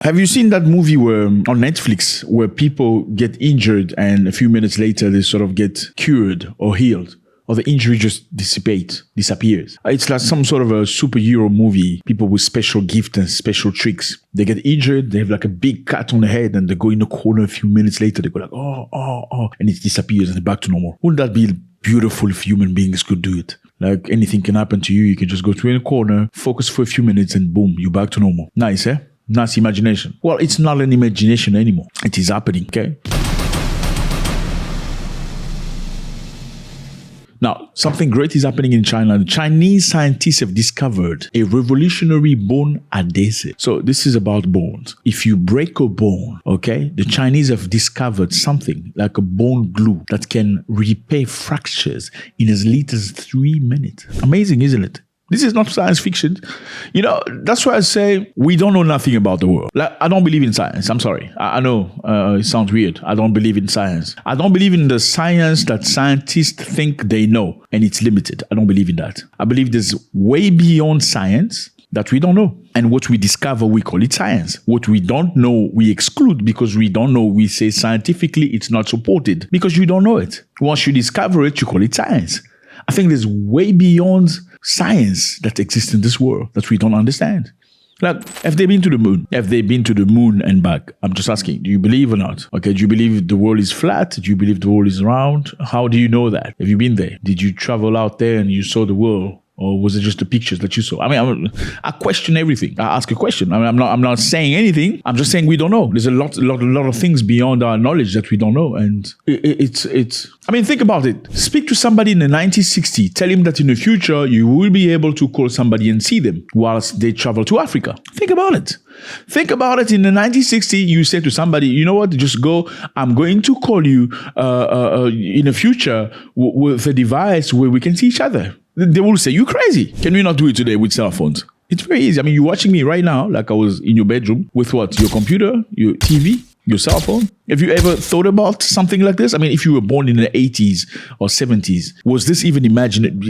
Have you seen that movie where on Netflix where people get injured and a few minutes later they sort of get cured or healed? Or the injury just disappears. It's like some sort of a superhero movie. People with special gifts and special tricks. They get injured, they have like a big cut on the head and they go in the corner a few minutes later. They go like, oh, and it disappears and they're back to normal. Wouldn't that be beautiful if human beings could do it? Like anything can happen to you. You can just go to a corner, focus for a few minutes and boom, you're back to normal. Nice, eh? Nice imagination. Well, it's not an imagination anymore. It is happening, okay? Now, something great is happening in China. The Chinese scientists have discovered a revolutionary bone adhesive. So this is about bones. If you break a bone, okay, the Chinese have discovered something like a bone glue that can repair fractures in as little as 3 minutes. Amazing, isn't it? This is not science fiction. You know, that's why I say we don't know nothing about the world. Like, I don't believe in science. I'm sorry. I know it sounds weird. I don't believe in science. I don't believe in the science that scientists think they know and it's limited. I don't believe in that. I believe there's way beyond science that we don't know. And what we discover, we call it science. What we don't know, we exclude because we don't know. We say scientifically it's not supported because you don't know it. Once you discover it, you call it science. I think there's way beyond science that exists in this world that we don't understand. Like, have they been to the moon? Have they been to the moon and back? I'm just asking, do you believe or not? Okay, do you believe the world is flat? Do you believe the world is round? How do you know that? Have you been there? Did you travel out there and you saw the world? Or was it just the pictures that you saw? I mean, I question everything. I ask a question. I mean, I'm not saying anything. I'm just saying we don't know. There's a lot of things beyond our knowledge that we don't know. And it's. I mean, think about it. Speak to somebody in the 1960s. Tell him that in the future, you will be able to call somebody and see them whilst they travel to Africa. Think about it. Think about it. In the 1960s, you say to somebody, you know what, just go. I'm going to call you in the future with a device where we can see each other. They will say, you crazy. Can we not do it today with cell phones? It's very easy. I mean, you're watching me right now, like I was in your bedroom with what? Your computer, your TV, your cell phone. Have you ever thought about something like this? I mean, if you were born in the 80s or 70s, was this even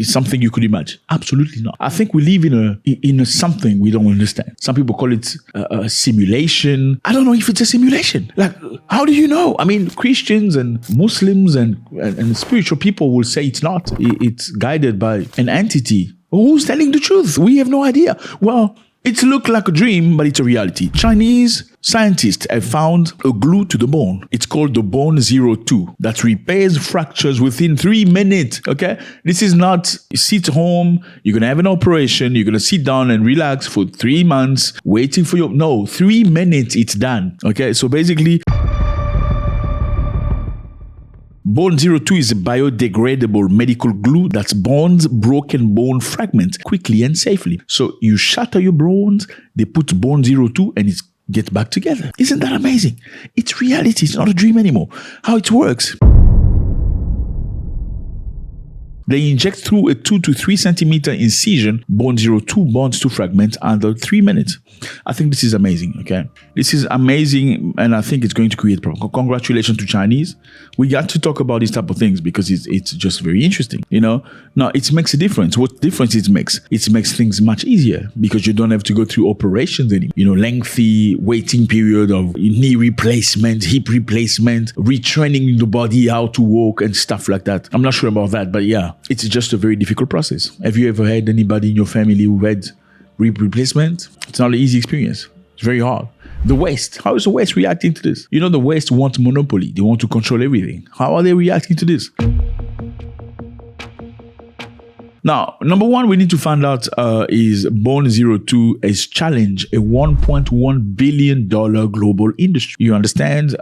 something you could imagine? Absolutely not. I think we live in a something we don't understand. Some people call it a simulation. I don't know if it's a simulation. Like, how do you know? I mean, Christians and Muslims and spiritual people will say it's not. It's guided by an entity. Who's telling the truth? We have no idea. Well, it looked like a dream, but it's a reality. Chinese scientists have found a glue to the bone. It's called the bone 02 that repairs fractures within 3 minutes. Okay? This is not sit home, you're going to have an operation, you're going to sit down and relax for 3 months, waiting for your... No, 3 minutes, it's done. Okay? So basically... Bone 02 is a biodegradable medical glue that bonds broken bone fragments quickly and safely. So you shatter your bones, they put bone 02 and it gets back together. Isn't that amazing? It's reality. It's not a dream anymore. How it works. They inject through a 2 to 3 centimeter incision, bone 02 bonds to fragments under 3 minutes. I think this is amazing, okay? This is amazing, and I think it's going to create problems. Congratulations to Chinese. We got to talk about these type of things because it's just very interesting, you know? Now, it makes a difference. What difference it makes? It makes things much easier because you don't have to go through operations anymore. You know, lengthy waiting period of knee replacement, hip replacement, retraining the body how to walk and stuff like that. I'm not sure about that, but yeah. It's just a very difficult process. Have you ever had anybody in your family who had rib replacement? It's not an easy experience. It's very hard. The West. How is the West reacting to this? You know, the West wants monopoly. They want to control everything. How are they reacting to this? Now, number one, we need to find out is Bone 02 has challenged a $1.1 billion global industry. You understand?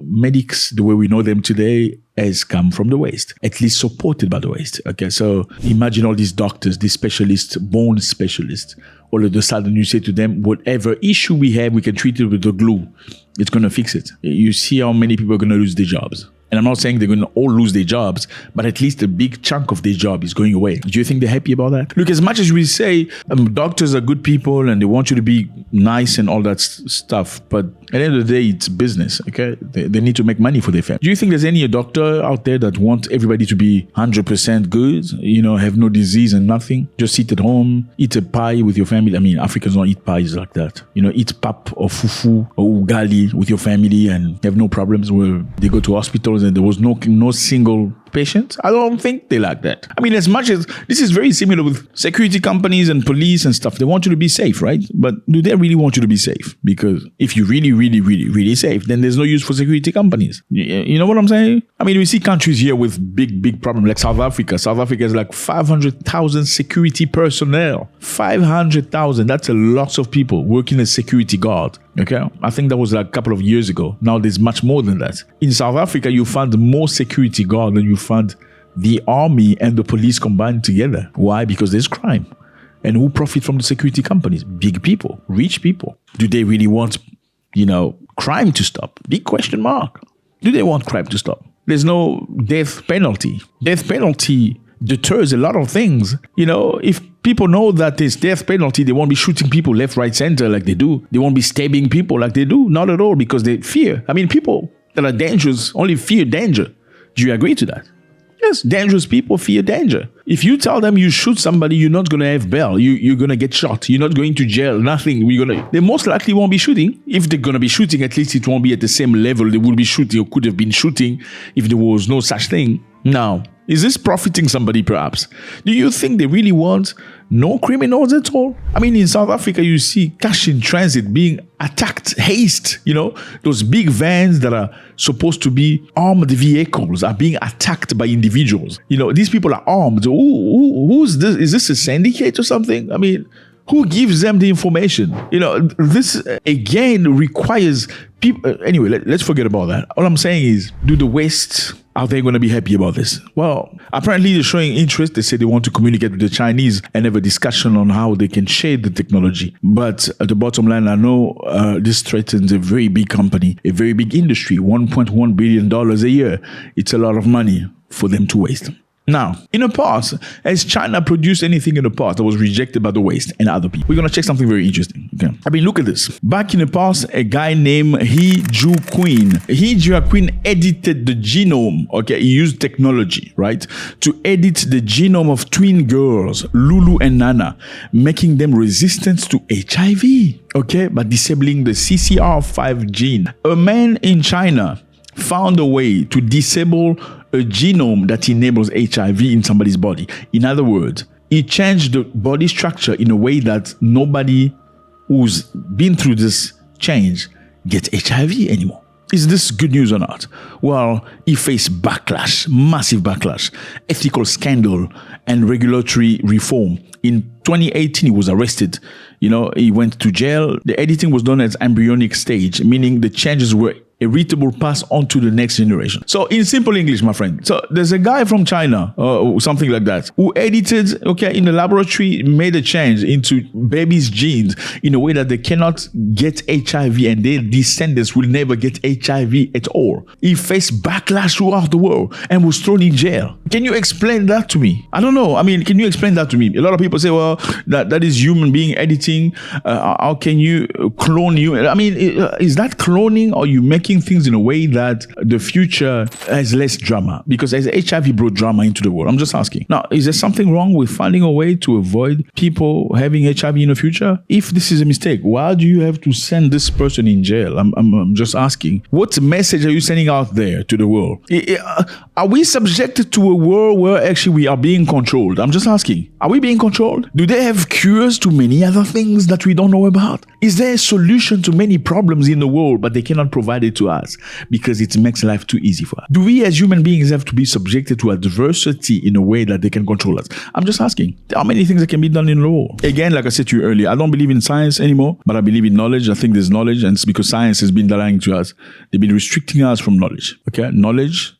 Medics, the way we know them today, has come from the West, at least supported by the West. Okay, so imagine all these doctors, these specialists, bone specialists. All of a sudden you say to them, whatever issue we have, we can treat it with the glue. It's going to fix it. You see how many people are going to lose their jobs. And I'm not saying they're going to all lose their jobs, but at least a big chunk of their job is going away. Do you think they're happy about that? Look, as much as we say doctors are good people and they want you to be nice and all that stuff, but at the end of the day, it's business, okay? They need to make money for their family. Do you think there's any doctor out there that wants everybody to be 100% good, have no disease and nothing? Just sit at home, eat a pie with your family. I mean, Africans don't eat pies like that. Eat pap or fufu or ugali with your family and have no problems where they go to hospitals and there was no single patient. I don't think they like that. I mean, as much as this is very similar with security companies and police and stuff, they want you to be safe, right? But do they really want you to be safe? Because if you're really, really, really, really safe, then there's no use for security companies. You know what I'm saying? I mean, we see countries here with big problems like South Africa. South Africa has like 500,000 security personnel. 500,000. That's a lot of people working as security guard. Okay, I think that was like a couple of years ago. Now there's much more than that. In South Africa, you find more security guard than you find the army and the police combined together. Why? Because there's crime. And who profit from the security companies? Big people, rich people. Do they really want, crime to stop? Big question mark. Do they want crime to stop? There's no death penalty. Death penalty deters a lot of things. If people know that there's death penalty, they won't be shooting people left, right, center like they do. They won't be stabbing people like they do. Not at all, because they fear. I mean, people that are dangerous only fear danger. Do you agree to that? Yes, dangerous people fear danger. If you tell them you shoot somebody, you're not going to have bail. You're going to get shot. You're not going to jail. Nothing. They most likely won't be shooting. If they're going to be shooting, at least it won't be at the same level they will be shooting or could have been shooting if there was no such thing. Now, is this profiting somebody perhaps? Do you think they really want no criminals at all? I mean, in South Africa, you see cash in transit being attacked, haste. Those big vans that are supposed to be armed vehicles are being attacked by individuals. These people are armed. Who's this? Is this a syndicate or something? I mean, who gives them the information? This again requires people. Anyway, let's forget about that. All I'm saying is, do the West, are they going to be happy about this? Well, apparently they're showing interest. They say they want to communicate with the Chinese and have a discussion on how they can share the technology. But at the bottom line, I know this threatens a very big company, a very big industry, $1.1 billion a year. It's a lot of money for them to waste. Now, in the past, has China produced anything in the past that was rejected by the West and other people? We're going to check something very interesting. Okay. I mean, look at this. Back in the past, a guy named He Jiaquin edited the genome. Okay, he used technology, right, to edit the genome of twin girls, Lulu and Nana, making them resistant to HIV. Okay, by disabling the CCR5 gene. A man in China found a way to disable a genome that enables HIV in somebody's body. In other words, he changed the body structure in a way that nobody who's been through this change gets HIV anymore. Is this good news or not? Well, he faced backlash, massive backlash, ethical scandal, and regulatory reform. In 2018, he was arrested. He went to jail. The editing was done at embryonic stage, meaning the changes were heritable pass on to the next generation. So in simple English, my friend, so there's a guy from China or something like that who edited, in the laboratory, made a change into babies' genes in a way that they cannot get HIV and their descendants will never get HIV at all. He faced backlash throughout the world and was thrown in jail. Can you explain that to me? I don't know. I mean, can you explain that to me? A lot of people say, well, that is human being editing. How can you clone you? I mean, is that cloning, or you making things in a way that the future has less drama? Because as HIV brought drama into the world, I'm just asking. Now, is there something wrong with finding a way to avoid people having HIV in the future? If this is a mistake, why do you have to send this person in jail? I'm just asking. What message are you sending out there to the world? Are we subjected to a world where actually we are being controlled? I'm just asking. Are we being controlled? Do they have cures to many other things that we don't know about? Is there a solution to many problems in the world, but they cannot provide it to us because it makes life too easy for us? Do we as human beings have to be subjected to adversity in a way that they can control us? I'm just asking. There are many things that can be done in the world. Again, like I said to you earlier, I don't believe in science anymore, but I believe in knowledge. I think there's knowledge, and it's because science has been lying to us. They've been restricting us from knowledge. Okay? Knowledge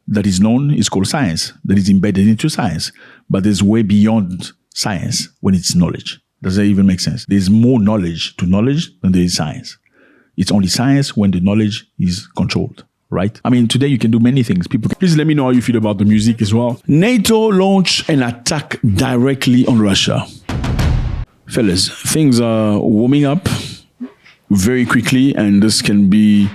that is known is called science, that is embedded into science. But there's way beyond science when it's knowledge. Does that even make sense? There's more knowledge to knowledge than there is science. It's only science when the knowledge is controlled. right? I mean, today you can do many things. Please let me know how you feel about the music as well. NATO launched an attack directly on Russia. Fellas, things are warming up very quickly, and this can be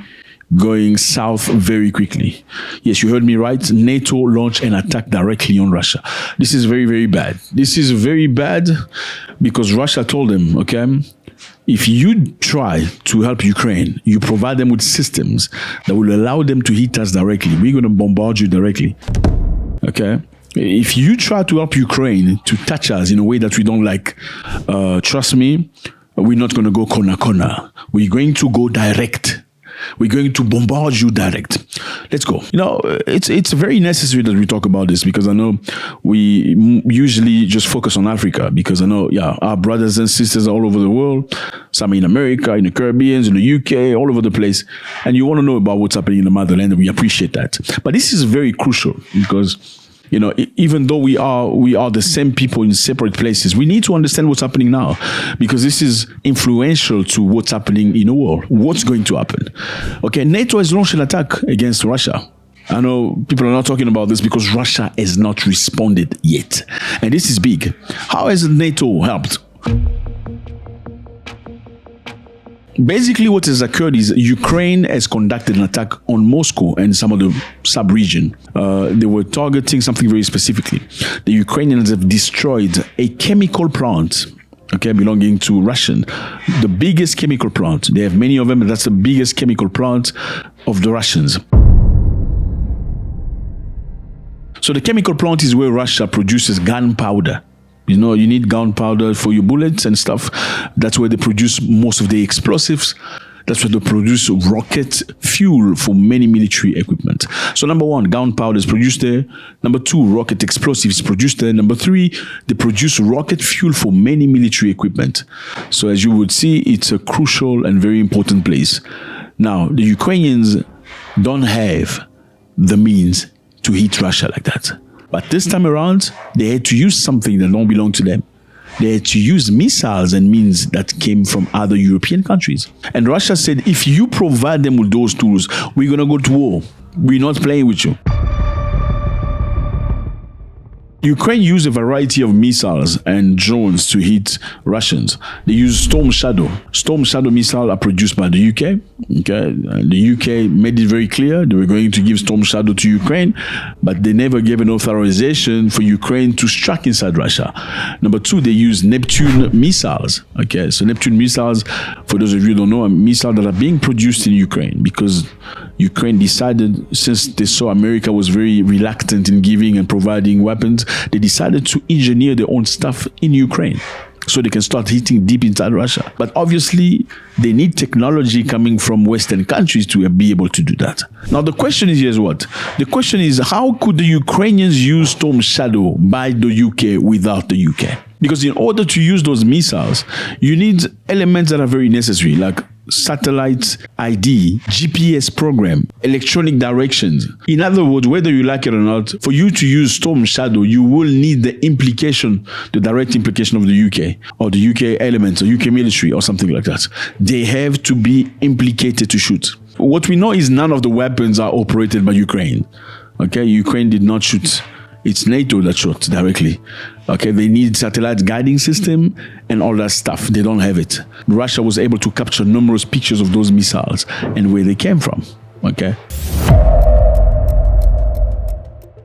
going south very quickly. Yes, you heard me right. NATO launched an attack directly on Russia. This is very, very bad. This is very bad because Russia told them, okay, if you try to help Ukraine, you provide them with systems that will allow them to hit us directly. We're going to bombard you directly. Okay? If you try to help Ukraine to touch us in a way that we don't like, trust me, we're not going to go corner. We're going to go direct. We're going to bombard you direct. Let's go. You know, it's very necessary that we talk about this because I know we usually just focus on Africa because I know, our brothers and sisters are all over the world. Some in America, in the Caribbean, in the UK, all over the place. And you want to know about what's happening in the motherland, and we appreciate that. But this is very crucial because, you know, even though we are the same people in separate places, we need to understand what's happening now because this is influential to what's happening in the world. What's going to happen? Okay, NATO has launched an attack against Russia. I know people are not talking about this because Russia has not responded yet. And this is big. How has NATO helped? Basically, what has occurred is Ukraine has conducted an attack on Moscow and some of the sub-region. They were targeting something very specifically. The Ukrainians have destroyed a chemical plant, okay, belonging to Russian. The biggest chemical plant. They have many of them, but that's the biggest chemical plant of the Russians. So the chemical plant is where Russia produces gunpowder. You know, you need gunpowder for your bullets and stuff. That's where they produce most of the explosives. That's where they produce rocket fuel for many military equipment. So number one, gunpowder is produced there. Number two, rocket explosives produced there. Number three, they produce rocket fuel for many military equipment. So as you would see, it's a crucial and very important place. Now, the Ukrainians don't have the means to hit Russia like that. But this time around, they had to use something that don't belong to them. They had to use missiles and means that came from other European countries. And Russia said, if you provide them with those tools, we're going to go to war. We're not playing with you. Ukraine used a variety of missiles and drones to hit Russians. They use Storm Shadow. Storm Shadow missiles are produced by the UK. Okay, the UK made it very clear they were going to give Storm Shadow to Ukraine, but they never gave an authorization for Ukraine to strike inside Russia. Number two, they use Neptune missiles. Okay, so Neptune missiles, for those of you who don't know, are missiles that are being produced in Ukraine because Ukraine decided, since they saw America was very reluctant in giving and providing weapons, they decided to engineer their own stuff in Ukraine so they can start hitting deep inside Russia. But obviously, they need technology coming from Western countries to be able to do that. Now, the question is, here's what? The question is, how could the Ukrainians use Storm Shadow by the UK without the UK? Because in order to use those missiles, you need elements that are very necessary, like satellite ID, GPS program, electronic directions. In other words, whether you like it or not, for you to use Storm Shadow, you will need the direct implication of the UK or the UK elements or UK military or something like that. They have to be implicated to shoot. What we know is none of the weapons are operated by Ukraine. Okay, Ukraine did not shoot. It's NATO that shot directly. Okay, they need satellite guiding system and all that stuff. They don't have it. Russia was able to capture numerous pictures of those missiles and where they came from. Okay.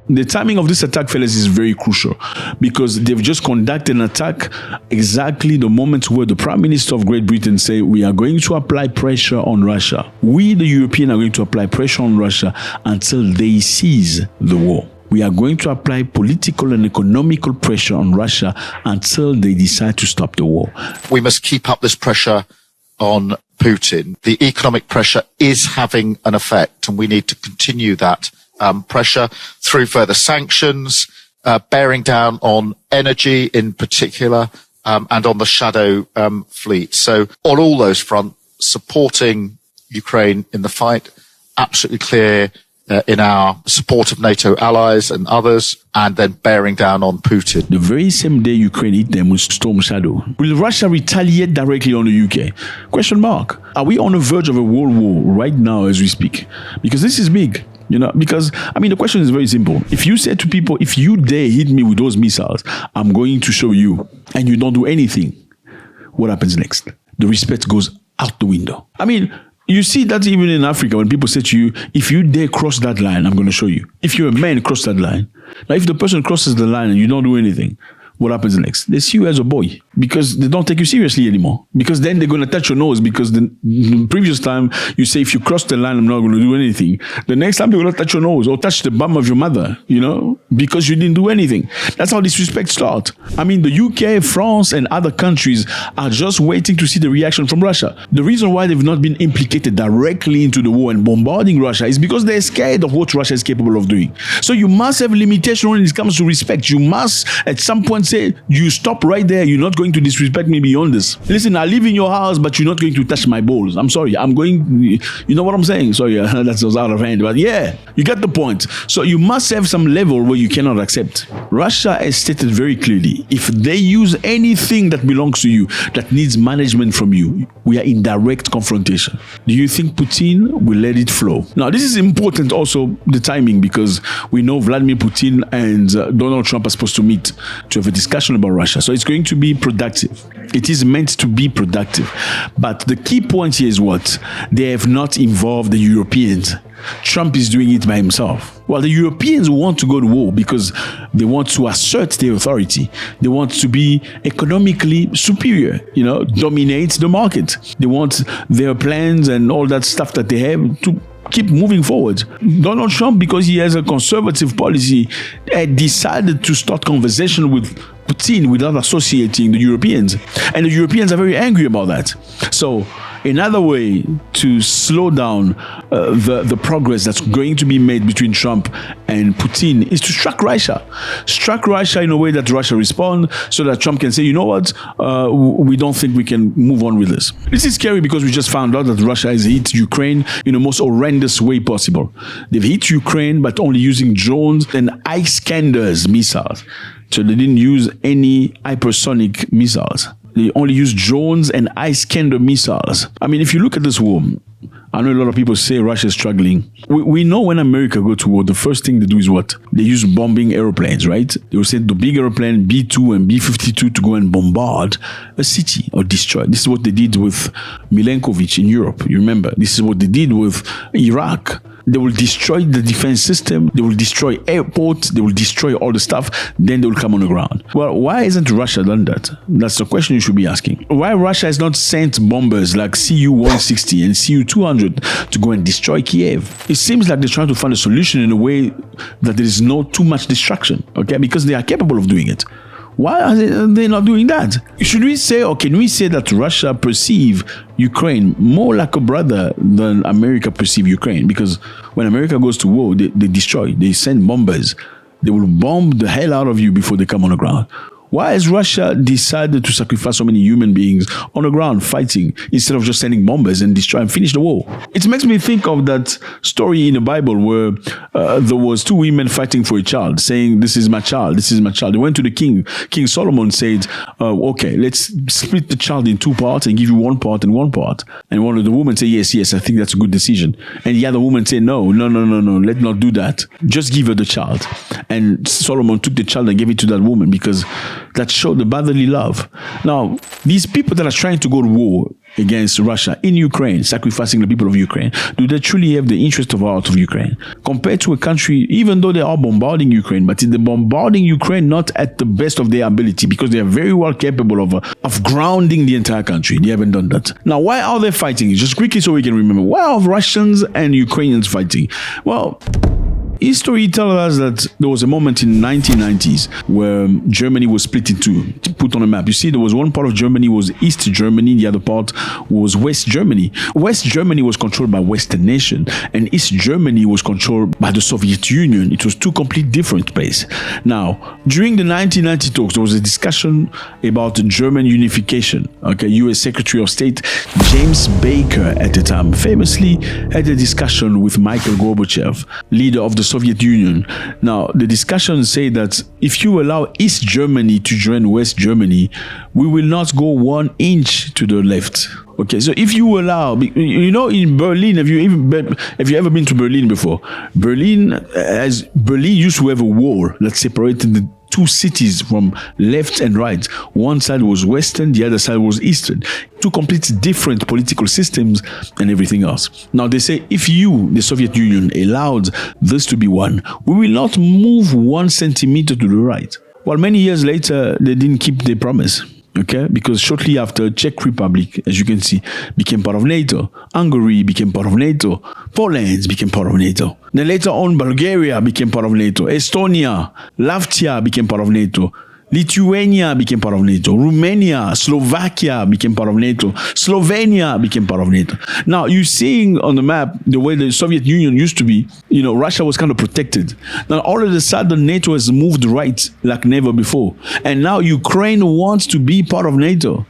The timing of this attack, fellas, is very crucial because they've just conducted an attack exactly the moment where the Prime Minister of Great Britain say we are going to apply pressure on Russia. We, the Europeans, are going to apply pressure on Russia until they cease the war. We are going to apply political and economical pressure on Russia until they decide to stop the war. We must keep up this pressure on Putin. The economic pressure is having an effect, and we need to continue that pressure through further sanctions, bearing down on energy in particular, and on the shadow fleet. So on all those fronts, supporting Ukraine in the fight, absolutely clear in our support of NATO allies and others, and then bearing down on Putin. The very same day Ukraine hit them with Storm Shadow. Will Russia retaliate directly on the UK? Question mark. Are we on the verge of a world war right now as we speak? Because this is big. Because, the question is very simple. If you say to people, if you dare hit me with those missiles, I'm going to show you, and you don't do anything, what happens next? The respect goes out the window. You see that even in Africa, when people say to you, if you dare cross that line, I'm going to show you. If you're a man, cross that line. Now, if the person crosses the line and you don't do anything, what happens next? They see you as a boy because they don't take you seriously anymore. Because then they're going to touch your nose because the previous time you say, if you cross the line, I'm not going to do anything. The next time they're going to touch your nose or touch the bum of your mother, because you didn't do anything. That's how disrespect starts. The UK, France, and other countries are just waiting to see the reaction from Russia. The reason why they've not been implicated directly into the war and bombarding Russia is because they're scared of what Russia is capable of doing. So you must have limitation when it comes to respect. You must, at some point, say, you stop right there. You're not going to disrespect me beyond this. Listen, I live in your house, but you're not going to touch my balls. I'm sorry. You know what I'm saying? Sorry, that was out of hand. But yeah, you get the point. So you must have some level where you cannot accept. Russia has stated very clearly, if they use anything that belongs to you, that needs management from you, we are in direct confrontation. Do you think Putin will let it flow? Now, this is important also, the timing, because we know Vladimir Putin and Donald Trump are supposed to meet to have a discussion about Russia. So it's going to be productive. It is meant to be productive. But the key point here is what? They have not involved the Europeans. Trump is doing it by himself. Well, the Europeans want to go to war because they want to assert their authority. They want to be economically superior, dominate the market. They want their plans and all that stuff that they have to keep moving forward. Donald Trump, because he has a conservative policy, had decided to start conversation with Putin without associating the Europeans. And the Europeans are very angry about that. So another way to slow down the progress that's going to be made between Trump and Putin is to strike Russia. Strike Russia in a way that Russia responds so that Trump can say, you know what, we don't think we can move on with this. This is scary because we just found out that Russia has hit Ukraine in the most horrendous way possible. They've hit Ukraine, but only using drones and Iskanders missiles. So they didn't use any hypersonic missiles. They only use drones and Iskander missiles. If you look at this war, I know a lot of people say Russia is struggling. We know when America go to war, the first thing they do is what? They use bombing airplanes, right? They will send the big airplane B-2 and B-52 to go and bombard a city or destroy. This is what they did with Milenkovic in Europe. You remember? This is what they did with Iraq. They will destroy the defense system. They will destroy airports. They will destroy all the stuff. Then they will come on the ground. Well, why hasn't Russia done that? That's the question you should be asking. Why Russia has not sent bombers like Cu-160 and Cu-200 to go and destroy Kiev? It seems like they're trying to find a solution in a way that there is no too much destruction, okay? Because they are capable of doing it. Why are they not doing that? Should we say, or can we say that Russia perceive Ukraine more like a brother than America perceive Ukraine? Because when America goes to war, they destroy, they send bombers. They will bomb the hell out of you before they come on the ground. Why has Russia decided to sacrifice so many human beings on the ground fighting instead of just sending bombers and destroy and finish the war? It makes me think of that story in the Bible where there was two women fighting for a child, saying, this is my child, this is my child. They went to the king. King Solomon said, okay, let's split the child in two parts and give you one part and one part. And one of the women said, yes, I think that's a good decision. And the other woman said, no, let's not do that. Just give her the child. And Solomon took the child and gave it to that woman because that showed the brotherly love. Now, these people that are trying to go to war against Russia in Ukraine, sacrificing the people of Ukraine, do they truly have the interest of heart of Ukraine? Compared to a country, even though they are bombarding Ukraine, but they're bombarding Ukraine not at the best of their ability, because they are very well capable of grounding the entire country. They haven't done that. Now, why are they fighting? Just quickly so we can remember. Why are Russians and Ukrainians fighting? Well, history tells us that there was a moment in 1990s where Germany was split into, put on a map. You see, there was one part of Germany was East Germany, the other part was West Germany. West Germany was controlled by Western nation, and East Germany was controlled by the Soviet Union. It was two complete different places. Now, during the 1990 talks, there was a discussion about German unification. Okay, U.S. Secretary of State James Baker at the time famously had a discussion with Mikhail Gorbachev, leader of the Soviet Union. Now, the discussion said that if you allow East Germany to join West Germany, we will not go 1 inch to the left. Okay, so if you allow, in Berlin, have you ever been to Berlin before? Berlin used to have a wall that separated the two cities from left and right. One side was Western, the other side was Eastern. Two completely different political systems and everything else. Now they say if you, the Soviet Union, allowed this to be one, we will not move 1 centimeter to the right. Well, many years later, they didn't keep their promise. Okay, because shortly after, Czech Republic, as you can see, became part of NATO. Hungary became part of NATO. Poland became part of NATO. Then later on, Bulgaria became part of NATO. Estonia, Latvia became part of NATO. Lithuania became part of NATO. Romania, Slovakia became part of NATO. Slovenia became part of NATO. Now, you're seeing on the map the way the Soviet Union used to be, Russia was kind of protected. Now, all of a sudden, NATO has moved right like never before. And now Ukraine wants to be part of NATO.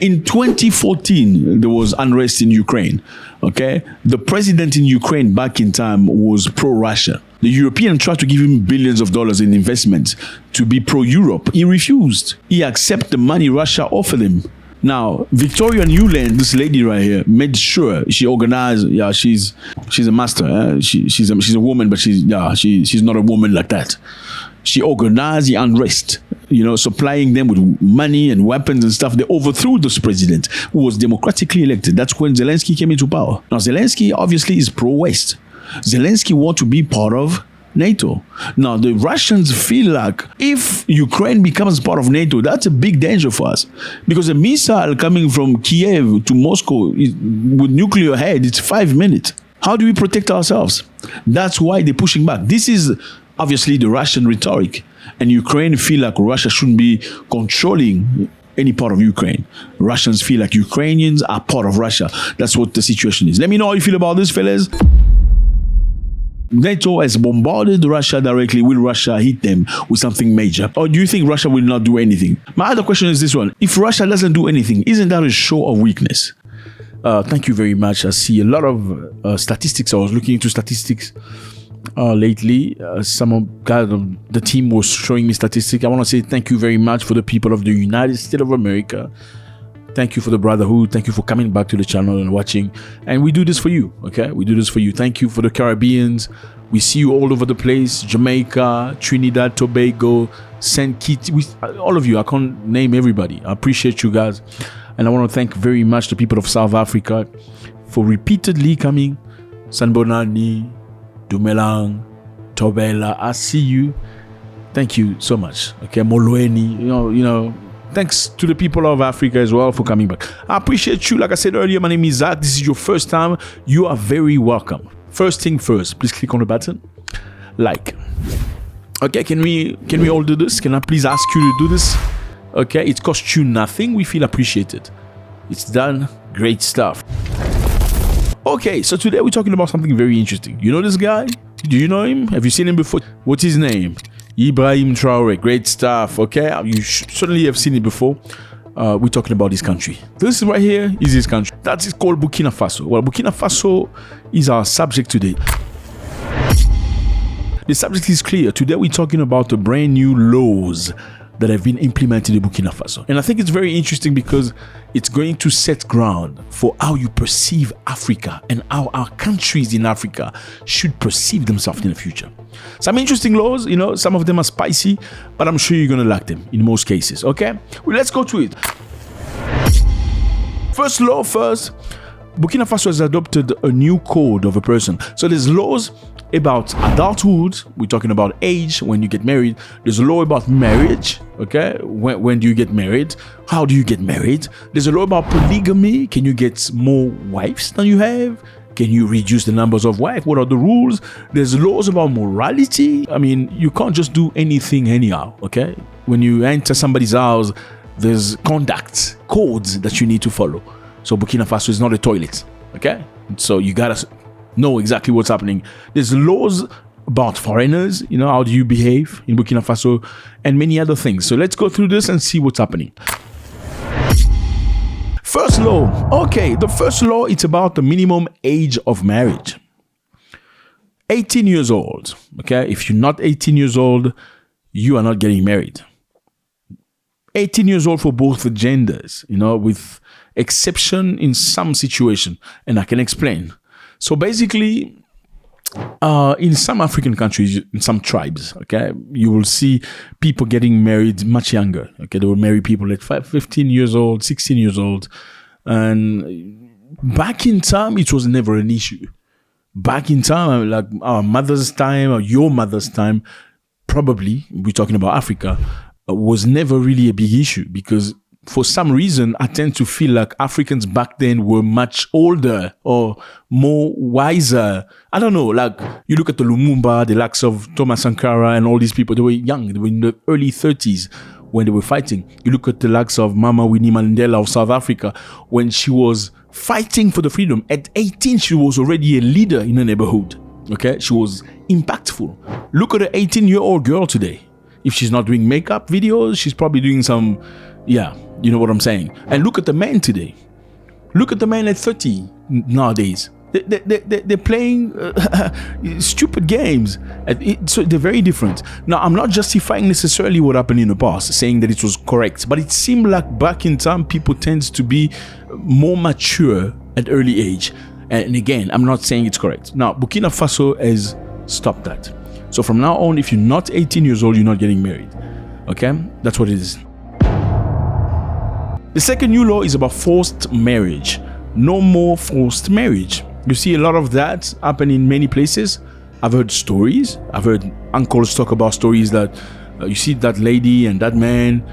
In 2014, there was unrest in Ukraine. Okay, the president in Ukraine back in time was pro-Russia. The European tried to give him billions of dollars in investment to be pro-Europe. He refused. He accepted the money Russia offered him. Now, Victoria Nuland, this lady right here, made sure she organized. Yeah, she's a master. She's a woman, but she's not a woman like that. She organized the unrest, supplying them with money and weapons and stuff. They overthrew this president who was democratically elected. That's when Zelensky came into power. Now, Zelensky obviously is pro-West. Zelensky wants to be part of NATO. Now, the Russians feel like if Ukraine becomes part of NATO, that's a big danger for us. Because a missile coming from Kiev to Moscow with nuclear head, it's 5 minutes. How do we protect ourselves? That's why they're pushing back. This is obviously the Russian rhetoric. And Ukraine feel like Russia shouldn't be controlling any part of Ukraine. Russians feel like Ukrainians are part of Russia. That's what the situation is. Let me know how you feel about this, fellas. NATO has bombarded Russia directly. Will Russia hit them with something major? Or do you think Russia will not do anything? My other question is this one. If Russia doesn't do anything, isn't that a show of weakness? Thank you very much. I see a lot of statistics. I was looking into statistics lately. Some of the team was showing me statistics. I want to say thank you very much for the people of the United States of America. Thank you for the brotherhood. Thank you for coming back to the channel and watching. And we do this for you, okay? We do this for you. Thank you for the Caribbeans. We see you all over the place. Jamaica, Trinidad, Tobago, St. Kitts. All of you. I can't name everybody. I appreciate you guys. And I want to thank very much the people of South Africa for repeatedly coming. San Bonani, Dumelang, Tobela. I see you. Thank you so much. Okay, Molweni, thanks to the people of Africa as well for coming back. I appreciate you. Like I said earlier, my name is Zack. This is your first time. You are very welcome. First thing first, please click on the button. Like. Okay, can we all do this? Can I please ask you to do this? Okay, it costs you nothing. We feel appreciated. It's done. Great stuff. Okay, so today we're talking about something very interesting. You know this guy? Do you know him? Have you seen him before? What's his name? Ibrahim Traore. Great stuff. Okay, you certainly have seen it before. We're talking about this country. This right here is his country. That is called Burkina Faso. Well, Burkina Faso is our subject today. The subject is clear. Today we're talking about the brand new laws that have been implemented in Burkina Faso. And I think it's very interesting because it's going to set ground for how you perceive Africa and how our countries in Africa should perceive themselves in the future. Some interesting laws, some of them are spicy, but I'm sure you're going to like them in most cases, okay? Well, let's go to it. First law first, Burkina Faso has adopted a new code of a person. So there's laws about adulthood. We're talking about age, when you get married. There's a law about marriage, okay? When do you get married? How do you get married? There's a law about polygamy. Can you get more wives than you have? Can you reduce the numbers of wives? What are the rules? There's laws about morality. I mean, you can't just do anything anyhow, okay? When you enter somebody's house, there's conduct, codes that you need to follow. So Burkina Faso is not a toilet, okay? So you gotta know exactly what's happening. There's laws about foreigners, how do you behave in Burkina Faso, and many other things. So let's go through this and see what's happening. First law. Okay, the first law, it's about the minimum age of marriage. 18 years old, okay? If you're not 18 years old, you are not getting married. 18 years old for both the genders, with exception in some situation, and I can explain. So basically, in some African countries, in some tribes, okay, you will see people getting married much younger. Okay, they will marry people at 15 years old, 16 years old. And back in time, it was never an issue. Back in time, like our mother's time or your mother's time, probably, we're talking about Africa, was never really a big issue, because for some reason, I tend to feel like Africans back then were much older or more wiser. I don't know, like you look at the Lumumba, the likes of Thomas Sankara and all these people, they were young, they were in the early 30s when they were fighting. You look at the likes of Mama Winnie Mandela of South Africa, when she was fighting for the freedom. At 18, she was already a leader in the neighborhood. Okay, she was impactful. Look at an 18-year-old girl today. If she's not doing makeup videos, she's probably doing some, you know what I'm saying. And look at the men today. Look at the men at 30 nowadays. They're playing stupid games. So they're very different. Now, I'm not justifying necessarily what happened in the past, saying that it was correct. But it seemed like back in time, people tend to be more mature at early age. And again, I'm not saying it's correct. Now, Burkina Faso has stopped that. So from now on, if you're not 18 years old, you're not getting married. Okay? That's what it is. The second new law is about forced marriage. No more forced marriage. You see a lot of that happen in many places. I've heard stories. I've heard uncles talk about stories that you see that lady and that man,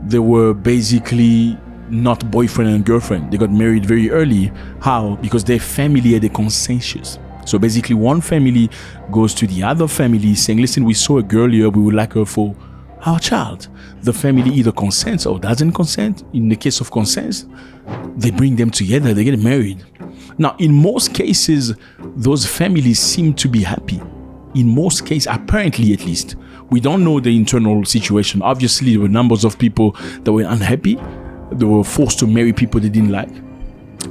they were basically not boyfriend and girlfriend. They got married very early. How? Because their family had a consensus. So basically one family goes to the other family saying, listen, we saw a girl here, we would like her for our child. The family either consents or doesn't consent. In the case of consent, they bring them together, they get married. Now, in most cases, those families seem to be happy. In most cases, apparently at least. We don't know the internal situation. Obviously, there were numbers of people that were unhappy. They were forced to marry people they didn't like.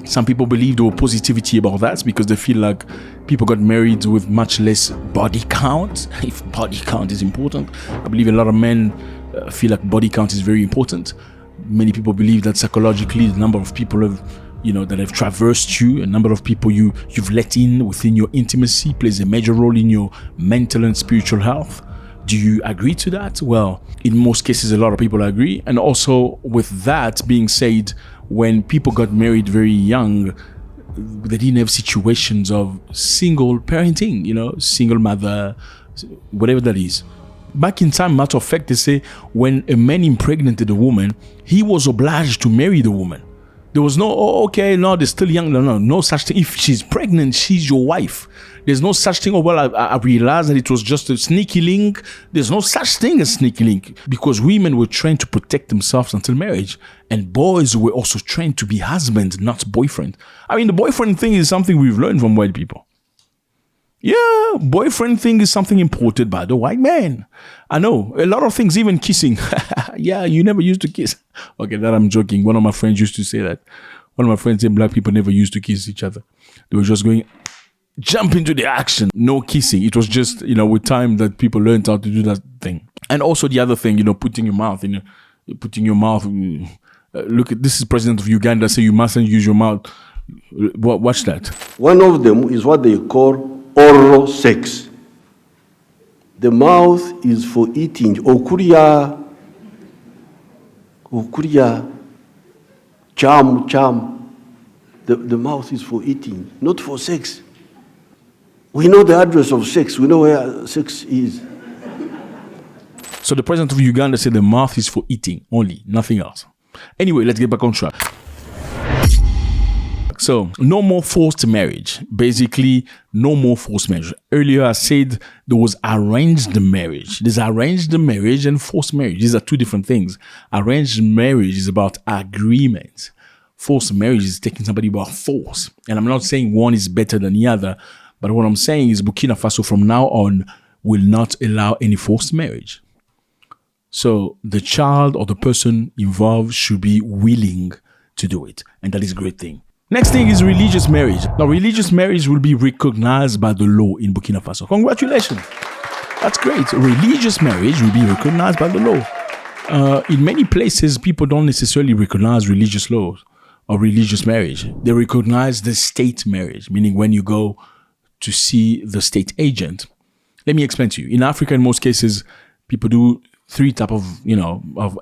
Some people believe there was positivity about that because they feel like people got married with much less body count. If body count is important, I believe a lot of men feel like body count is very important. Many people believe that psychologically, the number of people that have traversed you, a number of people you've let in within your intimacy plays a major role in your mental and spiritual health. Do you agree to that? Well, in most cases, a lot of people agree. And also, with that being said, when people got married very young, they didn't have situations of single parenting, single mother, whatever that is. Back in time, matter of fact, they say when a man impregnated a woman, he was obliged to marry the woman. There was no, they're still young. No such thing. If she's pregnant, she's your wife. There's no such thing. I realized that it was just a sneaky link. There's no such thing as sneaky link because women were trained to protect themselves until marriage. And boys were also trained to be husbands, not boyfriend. I mean, the boyfriend thing is something we've learned from white people. Yeah, boyfriend thing is something imported by the white man. I know, a lot of things, even kissing. Yeah, you never used to kiss. Okay, that I'm joking. One of my friends used to say that. One of my friends said black people never used to kiss each other. They were just jump into the action. No kissing. It was just, with time that people learned how to do that thing. And also the other thing, putting your mouth, look at, this is president of Uganda, say you mustn't use your mouth. Watch that. One of them is what they call oral sex. The mouth is for eating. Okuria, cham. The mouth is for eating, not for sex. We know the address of sex. We know where sex is. So the president of Uganda said the mouth is for eating only, nothing else. Anyway, let's get back on track. So no more forced marriage. Basically, no more forced marriage. Earlier I said there was arranged marriage. There's arranged marriage and forced marriage. These are two different things. Arranged marriage is about agreement. Forced marriage is taking somebody by force. And I'm not saying one is better than the other, but what I'm saying is Burkina Faso from now on will not allow any forced marriage. So the child or the person involved should be willing to do it. And that is a great thing. Next thing is religious marriage. Now, religious marriage will be recognized by the law in Burkina Faso. Congratulations. That's great. Religious marriage will be recognized by the law. In many places, people don't necessarily recognize religious laws or religious marriage. They recognize the state marriage, meaning when you go to see the state agent. Let me explain to you. In Africa, in most cases, people do three type of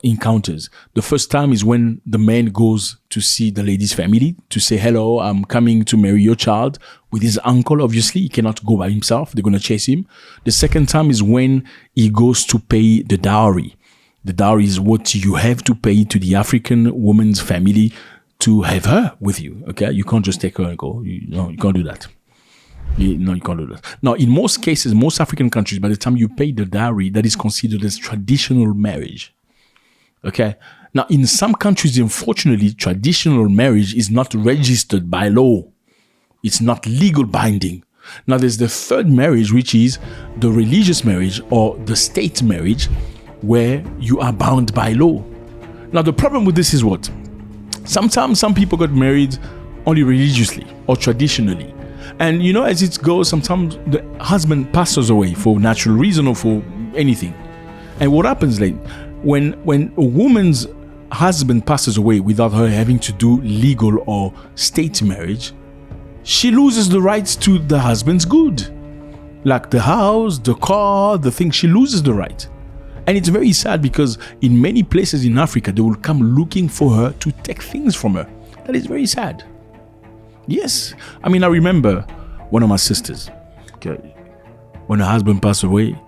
encounters. The first time is when the man goes to see the lady's family to say, hello, I'm coming to marry your child with his uncle. Obviously, he cannot go by himself. They're going to chase him. The second time is when he goes to pay the dowry. The dowry is what you have to pay to the African woman's family to have her with you. Okay. You can't just take her and go. You can't do that. You can't do that. Now, in most cases, most African countries, by the time you pay the dowry, that is considered as traditional marriage. Okay. Now, in some countries, unfortunately, traditional marriage is not registered by law. It's not legal binding. Now, there's the third marriage, which is the religious marriage or the state marriage, where you are bound by law. Now, the problem with this is what? Sometimes some people got married only religiously or traditionally. And as it goes, sometimes the husband passes away for natural reason or for anything. And what happens like when a woman's husband passes away without her having to do legal or state marriage, she loses the rights to the husband's good. Like the house, the car, the thing, she loses the right. And it's very sad because in many places in Africa, they will come looking for her to take things from her. That is very sad. Yes. I mean, I remember one of my sisters, okay, when her husband passed away,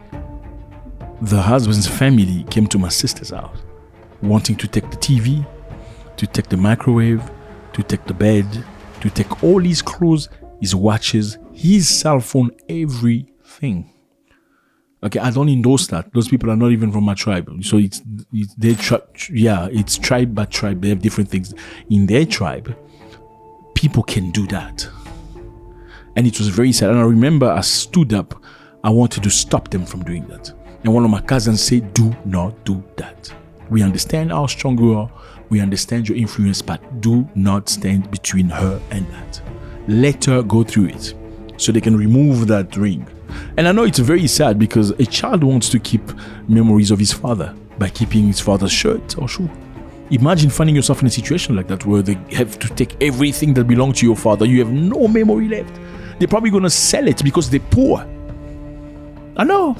the husband's family came to my sister's house wanting to take the TV, to take the microwave, to take the bed, to take all his clothes, his watches, his cell phone, everything. Okay, I don't endorse that. Those people are not even from my tribe. So it's tribe by tribe. They have different things. In their tribe, people can do that. And it was very sad. And I remember I stood up. I wanted to stop them from doing that. And one of my cousins said, do not do that. We understand how strong you are. We understand your influence, but do not stand between her and that. Let her go through it so they can remove that ring. And I know it's very sad because a child wants to keep memories of his father by keeping his father's shirt or shoe. Imagine finding yourself in a situation like that where they have to take everything that belonged to your father. You have no memory left. They're probably going to sell it because they're poor. I know.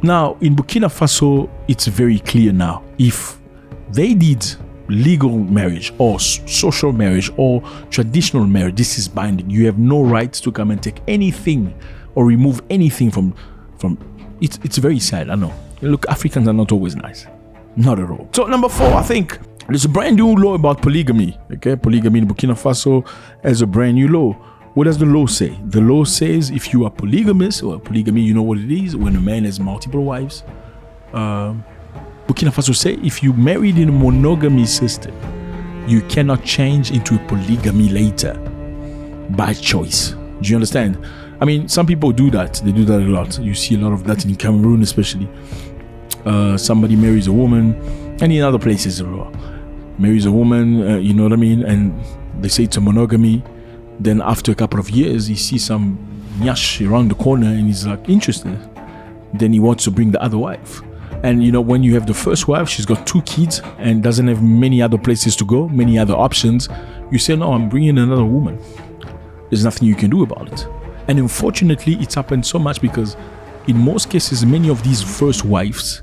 Now, in Burkina Faso, it's very clear now. If they did legal marriage or social marriage or traditional marriage, this is binding. You have no right to come and take anything or remove anything from it's very sad. I know. Look, Africans are not always nice. Not at all. So number 4, I think there's a brand new law about polygamy. Okay, polygamy in Burkina Faso has a brand new law. What does the law say? The law says if you are polygamous, or polygamy, you know what it is, when a man has multiple wives. Burkina Faso say if you married in a monogamy system, you cannot change into a polygamy later by choice. Do you understand? I mean, some people do that. They do that a lot. You see a lot of that in Cameroon, especially. Somebody marries a woman, and in other places as well. Marries a woman, you know what I mean? And they say it's a monogamy. Then after a couple of years, he sees some nyash around the corner and he's like interested. Then he wants to bring the other wife. And when you have the first wife, she's got 2 kids and doesn't have many other places to go, many other options. You say, no, I'm bringing another woman. There's nothing you can do about it. And unfortunately, it's happened so much because in most cases, many of these first wives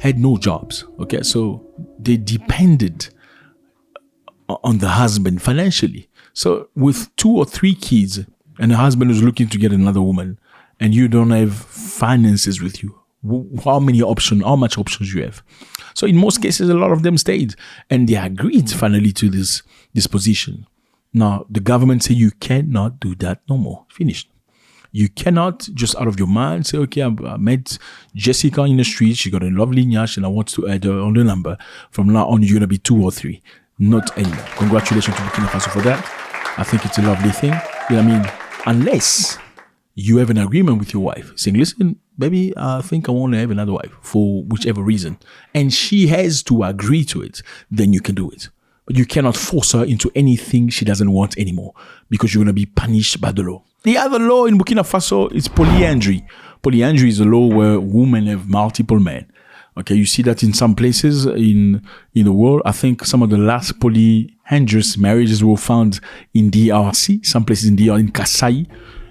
had no jobs. Okay, so they depended on the husband financially. So with 2 or 3 kids and the husband is looking to get another woman and you don't have finances with you, how much options you have? So in most cases, a lot of them stayed and they agreed finally to this position. Now, the government say you cannot do that no more. Finished. You cannot just out of your mind say, okay, I met Jessica in the street. She got a lovely nyash and I want to add her on the number. From now on, you're going to be 2 or 3. Not anymore. Congratulations to Burkina Faso for that. I think it's a lovely thing. You know what I mean? Unless you have an agreement with your wife saying, listen, baby, I think I want to have another wife for whichever reason. And she has to agree to it. Then you can do it. But you cannot force her into anything she doesn't want anymore because you're going to be punished by the law. The other law in Burkina Faso is polyandry. Polyandry is a law where women have multiple men. Okay, you see that in some places in the world. I think some of the last polyandrous marriages were found in DRC, some places in DR, in Kasai.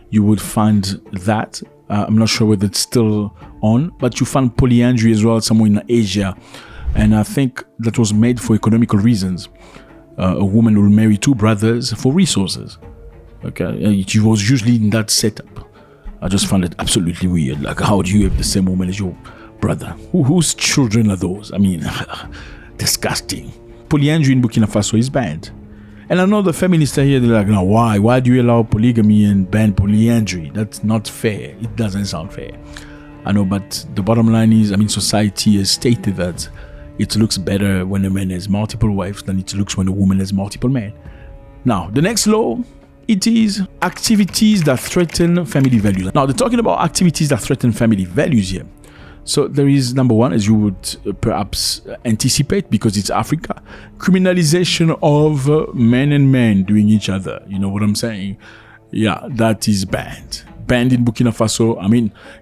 You would find that. I'm not sure whether it's still on, but you find polyandry as well somewhere in Asia. And I think that was made for economical reasons. A woman will marry 2 brothers for resources. Okay, she was usually in that setup. I just found it absolutely weird. Like, how do you have the same woman as your brother? Whose children are those? I mean, disgusting. Polyandry in Burkina Faso is banned. And I know the feminists are here, they're like, no, why? Why do you allow polygamy and ban polyandry? That's not fair. It doesn't sound fair. I know, but the bottom line is, society has stated that it looks better when a man has multiple wives than it looks when a woman has multiple men. Now, the next law, it is activities that threaten family values. Now, they're talking about activities that threaten family values here. So there is, number one, as you would perhaps anticipate, because it's Africa, criminalization of men and men doing each other. You know what I'm saying? Yeah, that is banned. Banned in Burkina Faso.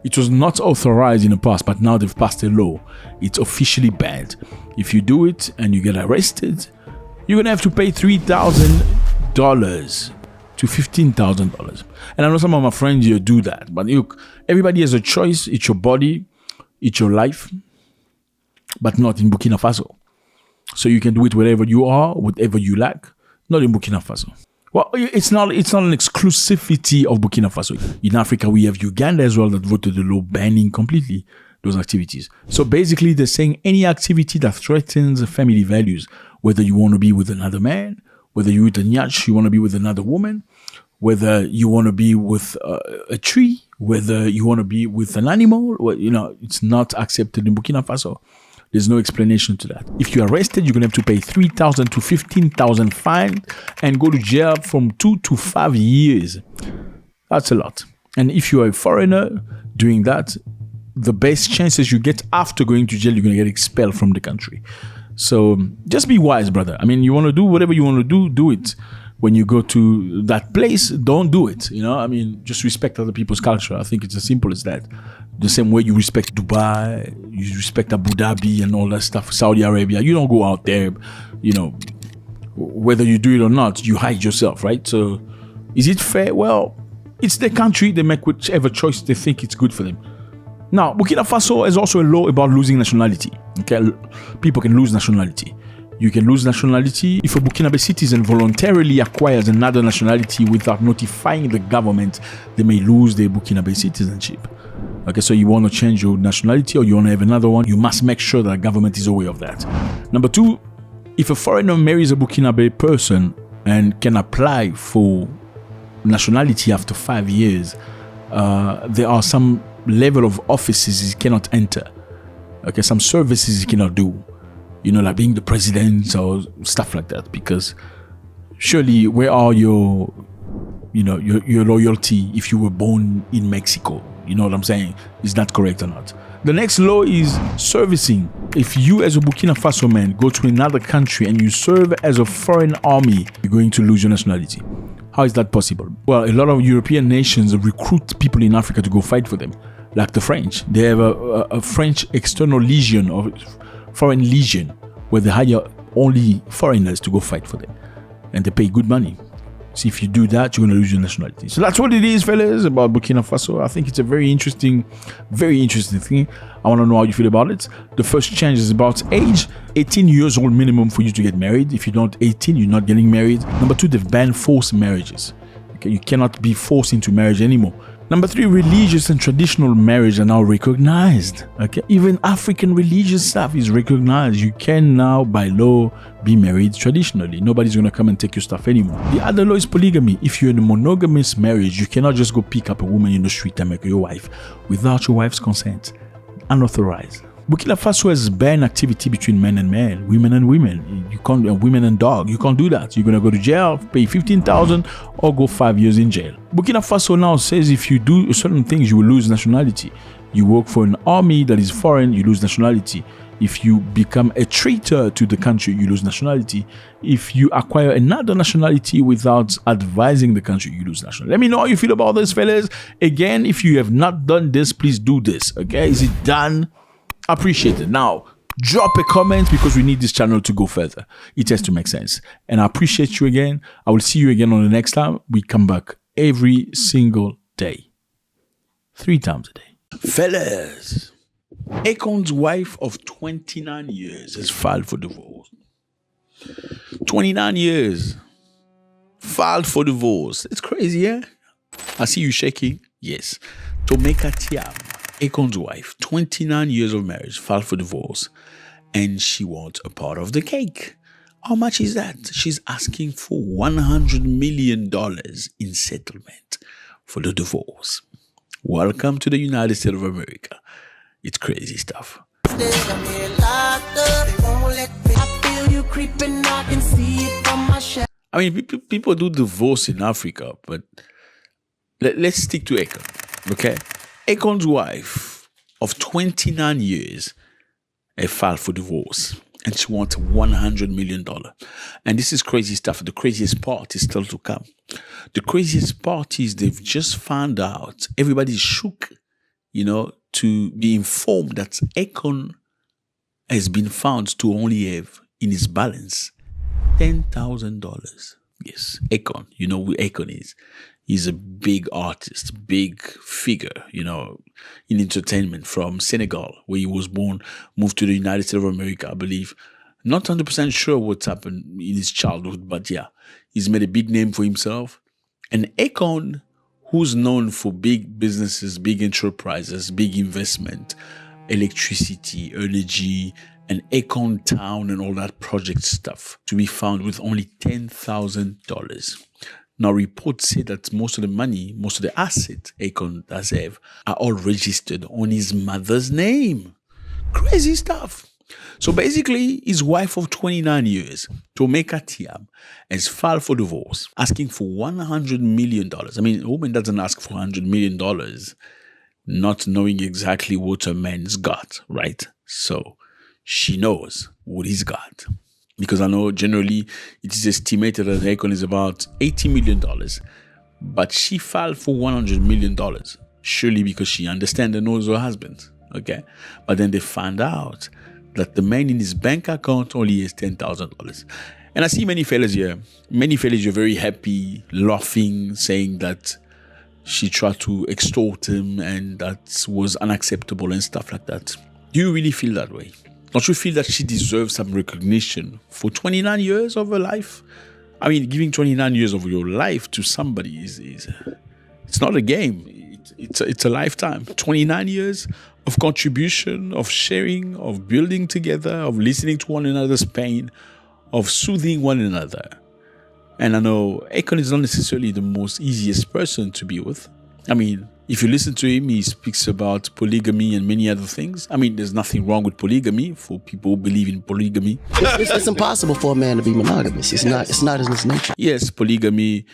It was not authorized in the past, but now they've passed a law. It's officially banned. If you do it and you get arrested, you're going to have to pay $3,000 to $15,000. And I know some of my friends here do that. But look, everybody has a choice. It's your body. It's your life. But not in Burkina Faso. So you can do it wherever you are, whatever you like. Not in Burkina Faso. Well, it's not an exclusivity of Burkina Faso. In Africa, we have Uganda as well that voted the law banning completely those activities. So basically, they're saying any activity that threatens family values, whether you want to be with another man, whether you're with a nyach, you want to be with another woman, whether you want to be with a tree, whether you want to be with an animal, it's not accepted in Burkina Faso. There's no explanation to that. If you're arrested, you're going to have to pay $3,000 to $15,000 fine and go to jail from 2 to 5 years. That's a lot. And if you're a foreigner doing that, the best chances you get after going to jail, you're going to get expelled from the country. So just be wise, brother. You want to do whatever you want to do it. When you go to that place, don't do it. Just respect other people's culture. I think it's as simple as that. The same way you respect Dubai, you respect Abu Dhabi and all that stuff, Saudi Arabia. You don't go out there, whether you do it or not, you hide yourself, right? So is it fair? Well, it's their country. They make whichever choice they think it's good for them. Now, Burkina Faso has also a law about losing nationality. Okay, people can lose nationality. You can lose nationality if a Burkinabe citizen voluntarily acquires another nationality without notifying the government. They may lose their Burkinabe citizenship. Okay, so you want to change your nationality or you want to have another one, you must make sure that the government is aware of that. Number 2, if a foreigner marries a Burkinabe person and can apply for nationality after 5 years, there are some level of offices he cannot enter. Okay, some services he cannot do. Like being the president or stuff like that. Because surely, where are your loyalty if you were born in Mexico? You know what I'm saying? Is that correct or not? The next law is servicing. If you as a Burkina Faso man go to another country and you serve as a foreign army, you're going to lose your nationality. How is that possible? Well, a lot of European nations recruit people in Africa to go fight for them. Like the French. They have a French external legion or foreign legion where they hire only foreigners to go fight for them. And they pay good money. So if you do that, you're going to lose your nationality. So that's what it is, fellas, about Burkina Faso. I think it's a very interesting thing. I want to know how you feel about it. The first change is about age. 18 years old minimum for you to get married. If you're not 18, you're not getting married. Number 2, they've banned forced marriages. Okay, you cannot be forced into marriage anymore. Number 3, religious and traditional marriage are now recognized. Okay, even African religious stuff is recognized. You can now, by law, be married traditionally. Nobody's gonna come and take your stuff anymore. The other law is polygamy. If you're in a monogamous marriage, you cannot just go pick up a woman in the street and make her your wife without your wife's consent. Unauthorized. Burkina Faso has banned activity between men and men, women and women. You can't, women and dog. You can't do that. You're gonna go to jail, pay 15,000, or go 5 years in jail. Burkina Faso now says if you do certain things, you will lose nationality. You work for an army that is foreign, you lose nationality. If you become a traitor to the country, you lose nationality. If you acquire another nationality without advising the country, you lose nationality. Let me know how you feel about this, fellas. Again, if you have not done this, please do this. Okay, is it done? Appreciate it. Now, drop a comment because we need this channel to go further. It has to make sense. And I appreciate you again. I will see you again on the next time. We come back every single day. 3 times a day. Fellas, Akon's wife of 29 years has filed for divorce. 29 years. Filed for divorce. It's crazy, yeah? I see you shaking. Yes. Mwekassa, Akon's wife, 29 years of marriage, filed for divorce, and she wants a part of the cake. How much is that? She's asking for $100 million in settlement for the divorce. Welcome to the United States of America. It's crazy stuff. I mean, people do divorce in Africa, but let's stick to Akon, okay? Akon's wife of 29 years filed for divorce, and she wants $100 million. And this is crazy stuff. The craziest part is still to come. The craziest part is they've just found out, everybody's shook, to be informed that Akon has been found to only have in his balance $10,000. Yes, Akon. You know who Akon is. He's a big artist, big figure, in entertainment from Senegal, where he was born, moved to the United States of America, I believe. Not 100% sure what's happened in his childhood, but yeah, he's made a big name for himself. And Akon, who's known for big businesses, big enterprises, big investment, electricity, energy, and Akon Town and all that project stuff, to be found with only $10,000. Now, reports say that most of the money, most of the assets Akon does have are all registered on his mother's name. Crazy stuff. So basically, his wife of 29 years, Mwekassa, has filed for divorce, asking for $100 million. I mean, a woman doesn't ask for $100 million, not knowing exactly what a man's got, right? So she knows what he's got. Because I know generally it is estimated that Akon is about $80 million, but she filed for $100 million, surely because she understands and knows her husband, okay? But then they found out that the man in his bank account only has $10,000. And I see many fellas here. Many fellas are very happy, laughing, saying that she tried to extort him and that was unacceptable and stuff like that. Do you really feel that way? Don't you feel that she deserves some recognition for 29 years of her life? I mean, giving 29 years of your life to somebody is it's not a game. It's a lifetime. 29 years of contribution, of sharing, of building together, of listening to one another's pain, of soothing one another. And I know Akon is not necessarily the most easiest person to be with. I mean, if you listen to him, he speaks about polygamy and many other things. I mean, there's nothing wrong with polygamy for people who believe in polygamy. It's impossible for a man to be monogamous. It's not in his nature. Yes, polygamy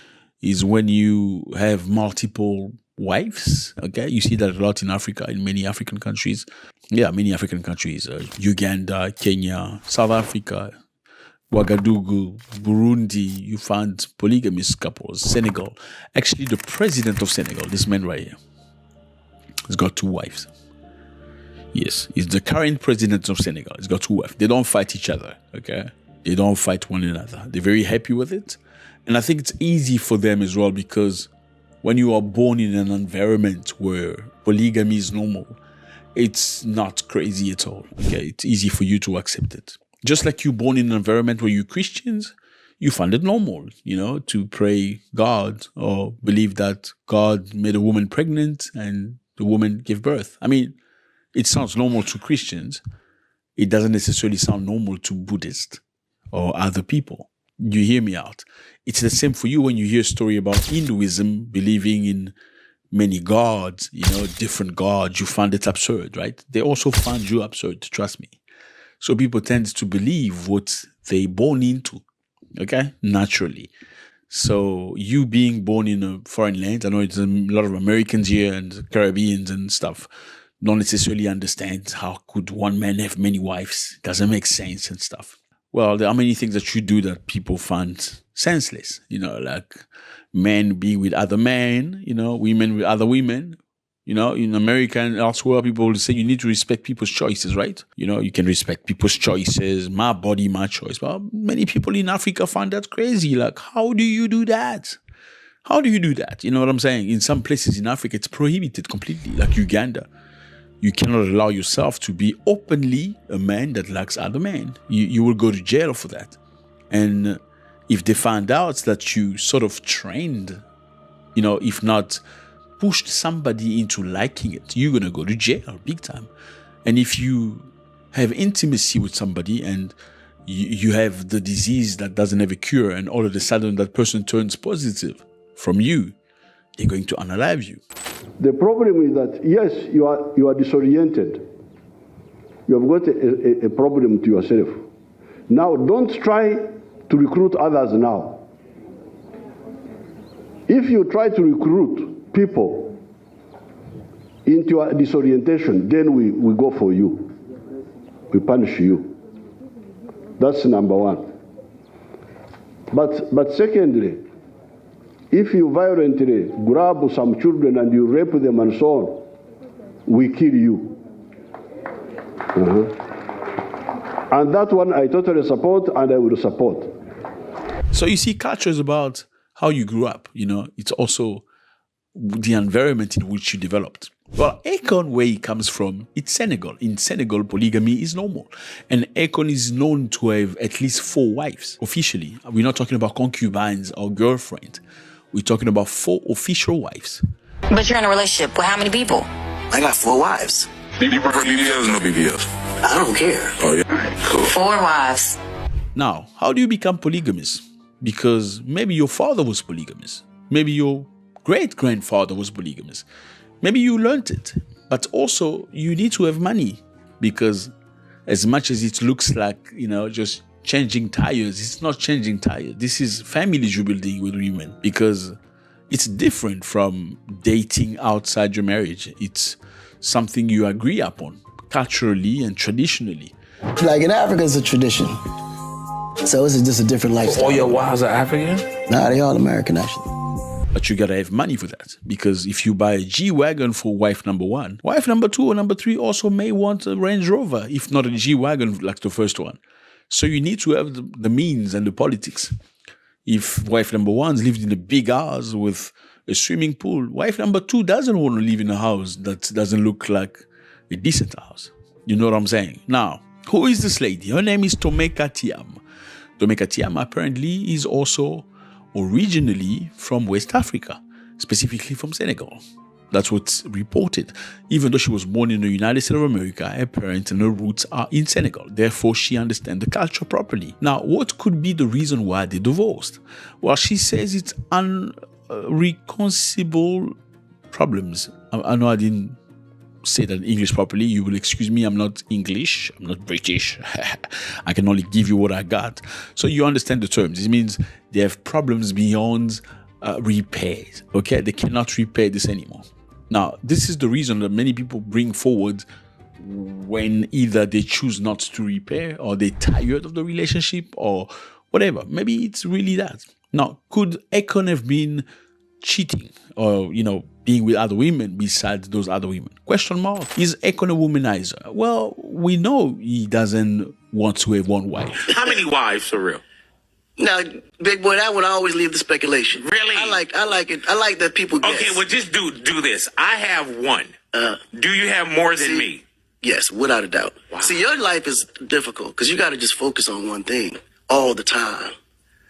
is when you have multiple wives. Okay, you see that a lot in Africa, in many African countries. Yeah, many African countries. Uganda, Kenya, South Africa, Ouagadougou, Burundi, you find polygamous couples. Senegal. Actually, the president of Senegal, this man right here, has got 2 wives. Yes, he's the current president of Senegal. He's got 2 wives. They don't fight each other, okay? They don't fight one another. They're very happy with it. And I think it's easy for them as well because when you are born in an environment where polygamy is normal, it's not crazy at all, okay? It's easy for you to accept it. Just like you're born in an environment where you're Christians, you find it normal, to pray God or believe that God made a woman pregnant and the woman gave birth. I mean, it sounds normal to Christians. It doesn't necessarily sound normal to Buddhists or other people. You hear me out. It's the same for you when you hear a story about Hinduism believing in many gods, different gods. You find it absurd, right? They also find you absurd, trust me. So people tend to believe what they're born into, okay? Naturally. So you being born in a foreign land, I know it's a lot of Americans here and Caribbeans and stuff, don't necessarily understand how could one man have many wives. It doesn't make sense and stuff. Well, there are many things that you do that people find senseless, like men being with other men, women with other women. In America and elsewhere, people will say you need to respect people's choices, right? You can respect people's choices, my body, my choice. Well, many people in Africa find that crazy. Like, how do you do that? How do you do that? You know what I'm saying? In some places in Africa, it's prohibited completely, like Uganda. You cannot allow yourself to be openly a man that likes other men. You will go to jail for that. And if they find out that you sort of trained, if not pushed somebody into liking it, you're going to go to jail big time. And if you have intimacy with somebody and you have the disease that doesn't have a cure and all of a sudden that person turns positive from you, they're going to unalive you. The problem is that, yes, you are disoriented. You have got a problem to yourself. Now, don't try to recruit others now. If you try to recruit people into your disorientation, then we go for you. We punish you. That's number one. But secondly, if you violently grab some children and you rape them and so on, we kill you. And that one I totally support and I will support. So you see, culture is about how you grew up, it's also the environment in which you developed. Well, Akon, where he comes from, it's Senegal. In Senegal, polygamy is normal. And Akon is known to have at least 4 wives, officially. We're not talking about concubines or girlfriends. We're talking about 4 official wives. But you're in a relationship with how many people? I got 4 wives. You prefer BBLs or no BBLs? I don't care. Oh, yeah. All right, cool. 4 wives. Now, how do you become polygamous? Because maybe your father was polygamous. Maybe your great-grandfather was polygamous. Maybe you learned it. But also, you need to have money. Because as much as it looks like, just changing tires, it's not changing tires. This is families you're building with women. Because it's different from dating outside your marriage. It's something you agree upon, culturally and traditionally. Like in Africa, it's a tradition. So it's just a different lifestyle. All your wives are African? Nah, they all American, actually. But you gotta have money for that. Because if you buy a G-Wagon for wife number 1, wife number 2 or number 3 also may want a Range Rover, if not a G-Wagon like the first one. So you need to have the means and the politics. If wife number 1 lived in a big house with a swimming pool, wife number 2 doesn't want to live in a house that doesn't look like a decent house. You know what I'm saying? Now, who is this lady? Her name is Mwekassa. Mwekassa apparently is also originally from West Africa, specifically from Senegal. That's what's reported. Even though she was born in the United States of America, her parents and her roots are in Senegal. Therefore, she understands the culture properly. Now, what could be the reason why they divorced? Well, she says it's unreconcilable problems. I know I didn't say that in English properly. You will excuse me. I'm not English. I'm not British. I can only give you what I got. So you understand the terms. It means they have problems beyond repairs. Okay? They cannot repair this anymore. Now, this is the reason that many people bring forward when either they choose not to repair or they're tired of the relationship or whatever. Maybe it's really that. Now, could Akon have been cheating or, being with other women besides those other women? Question mark. Is Akon a womanizer? Well, we know he doesn't want to have one wife. How many wives for real? Now, big boy, that would always leave the speculation. Really? I like it. I like that people guess. Okay, well, just do this. I have 1. Do you have more than me? Yes, without a doubt. Wow. See, your life is difficult because you got to just focus on one thing all the time.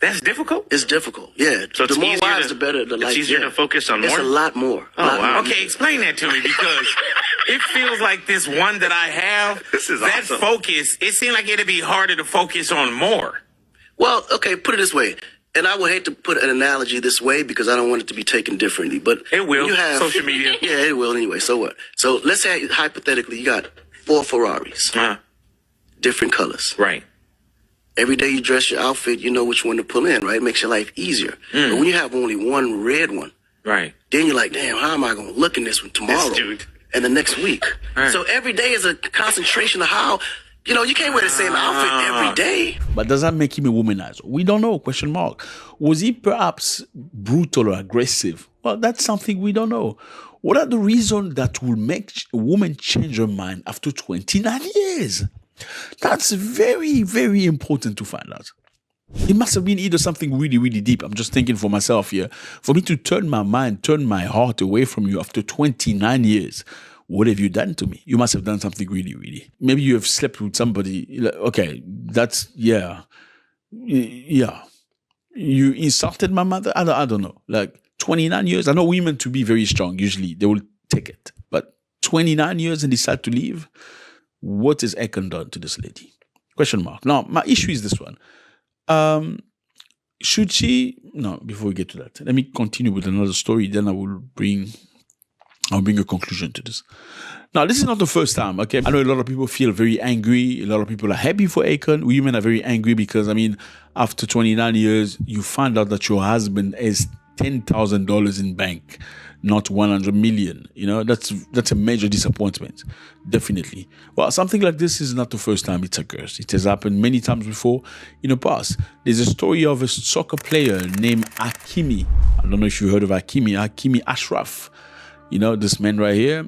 That's difficult? It's difficult, yeah. So the more wives, the better the life. It's easier to focus on more? It's a lot more. Oh, wow. Okay, explain that to me, because it feels like this one that I have, that awesome. Focus, it seems like it'd be harder to focus on more. Well, okay, put it this way. And I would hate to put an analogy this way because I don't want it to be taken differently. But it will. You have social media. Yeah, it will anyway. So what? So let's say hypothetically you got 4 Ferraris, different colors. Right. Every day you dress your outfit, you know which one to pull in, right? It makes your life easier. But when you have only one red one, right, then you're like, damn, how am I going to look in this one tomorrow and the next week? Right. So every day is a concentration of how, you know, you can't wear the same outfit every day. But does that make him a womanizer? We don't know, question mark. Was he perhaps brutal or aggressive? Well, that's something we don't know. What are the reasons that will make a woman change her mind after 29 years? That's very, very important to find out. It must have been either something really, really deep. I'm just thinking for myself here. For me to turn my mind, turn my heart away from you after 29 years, what have you done to me? You must have done something really, really. Maybe you have slept with somebody. Okay, that's, yeah. Yeah. You insulted my mother? I don't know. Like 29 years. I know women to be very strong. Usually they will take it. But 29 years and decide to leave? What has Akon done to this lady? Question mark. Now, my issue is this one. Should she... No, before we get to that, let me continue with another story. Then I'll bring a conclusion to this. Now, this is not the first time, okay? I know a lot of people feel very angry. A lot of people are happy for Akon. Women are very angry because, I mean, after 29 years, you find out that your husband has $10,000 in bank, not 100 million. You know, that's a major disappointment, definitely. Well, something like this is not the first time it occurs. It has happened many times before in the past. There's a story of a soccer player named Hakimi. I don't know if you heard of Hakimi Ashraf. You know, this man right here,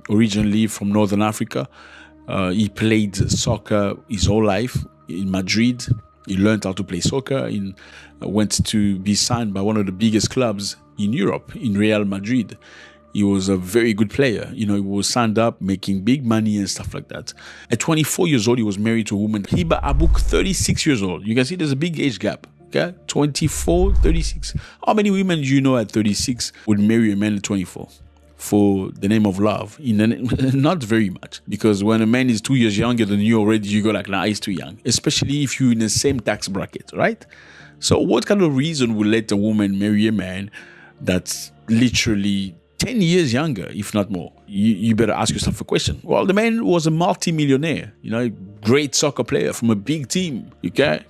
originally from Northern Africa. He played soccer his whole life in Madrid. He learned how to play soccer and went to be signed by one of the biggest clubs in Europe, in Real Madrid. He was a very good player. You know, he was signed up, making big money and stuff like that. At 24 years old, he was married to a woman. Hiba Abouk, 36 years old. You can see there's a big age gap. Okay, 24, 36. How many women do you know at 36 would marry a man at 24? For the name of love? Not very much. Because when a man is 2 years younger than you already, you go like, nah, he's too young. Especially if you're in the same tax bracket, right? So what kind of reason would let a woman marry a man that's literally 10 years younger, if not more? You better ask yourself a question. Well, the man was a multi-millionaire, you know, great soccer player from a big team, okay?